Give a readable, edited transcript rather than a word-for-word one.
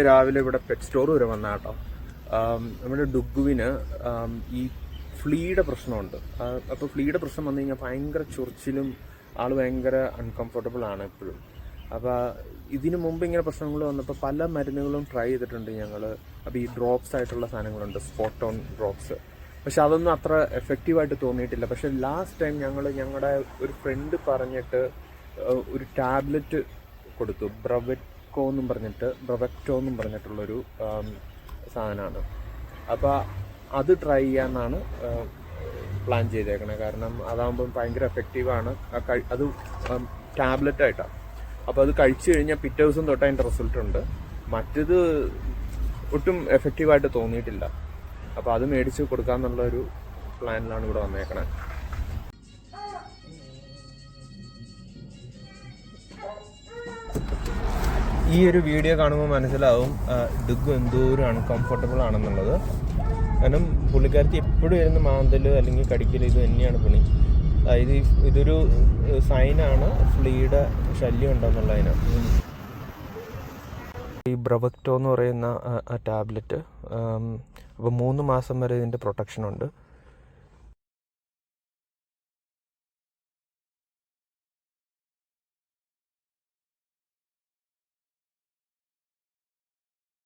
രാവിലെ ഇവിടെ pet store വരെ വന്ന കേട്ടോ. നമ്മുടെ ഡുഗുവിന് ഈ ഫ്ലീയുടെ പ്രശ്നമുണ്ട്. അപ്പോൾ ഫ്ലീയുടെ പ്രശ്നം വന്നു കഴിഞ്ഞാൽ ഭയങ്കര ചൊറിച്ചിലും ആൾ ഭയങ്കര അൺകംഫർട്ടബിൾ ആണ് എപ്പോഴും. അപ്പോൾ ഇതിനു മുമ്പ് ഇങ്ങനെ പ്രശ്നങ്ങൾ വന്നപ്പോൾ പല മരുന്നുകളും ട്രൈ ചെയ്തിട്ടുണ്ട് ഞങ്ങൾ. അപ്പോൾ ഈ ഡ്രോപ്സ് ആയിട്ടുള്ള സാധനങ്ങളുണ്ട്, സ്പോട്ട് ഓൺ ഡ്രോപ്സ്. പക്ഷെ അതൊന്നും അത്ര എഫക്റ്റീവായിട്ട് തോന്നിയിട്ടില്ല. പക്ഷെ ലാസ്റ്റ് ടൈം ഞങ്ങളുടെ ഒരു ഫ്രണ്ട് പറഞ്ഞിട്ട് ഒരു ടാബ്ലറ്റ് കൊടുത്തു, ബ്രവെക്ടോ എന്നും പറഞ്ഞിട്ടുള്ളൊരു സാധനമാണ്. അപ്പോൾ അത് ട്രൈ ചെയ്യാമെന്നാണ് പ്ലാൻ ചെയ്തേക്കണേ. കാരണം അതാകുമ്പം ഭയങ്കര എഫക്റ്റീവാണ്. അത് ടാബ്ലറ്റായിട്ടാണ്. അപ്പോൾ അത് കഴിച്ചു കഴിഞ്ഞാൽ പിറ്റേ ദിവസം തൊട്ട് അതിൻ്റെ റിസൾട്ട് ഉണ്ട്. മറ്റേത് ഒട്ടും എഫക്റ്റീവായിട്ട് തോന്നിയിട്ടില്ല. അപ്പോൾ അത് മേടിച്ച് കൊടുക്കാമെന്നുള്ളൊരു പ്ലാനിലാണ് ഇവിടെ വന്നേക്കണേ. ഈ ഒരു വീഡിയോ കാണുമ്പോൾ മനസ്സിലാവും ഡുഗു എന്തോരം അൺകംഫർട്ടബിൾ ആണെന്നുള്ളത്. കാരണം പുള്ളിക്കാരത്തി എപ്പോഴും ഇരുന്ന് മാന്തൽ അല്ലെങ്കിൽ കടിക്കൽ ഇത് തന്നെയാണ് പണി. അതായത് ഇതൊരു സൈനാണ് ഫ്ലീയുടെ ശല്യം ഉണ്ടെന്നുള്ളതിന്. ഈ ബ്രവെക്ടോ എന്ന് പറയുന്ന ടാബ്ലറ്റ്, അപ്പോൾ 3 മാസം വരെ ഇതിൻ്റെ പ്രൊട്ടക്ഷനുണ്ട്.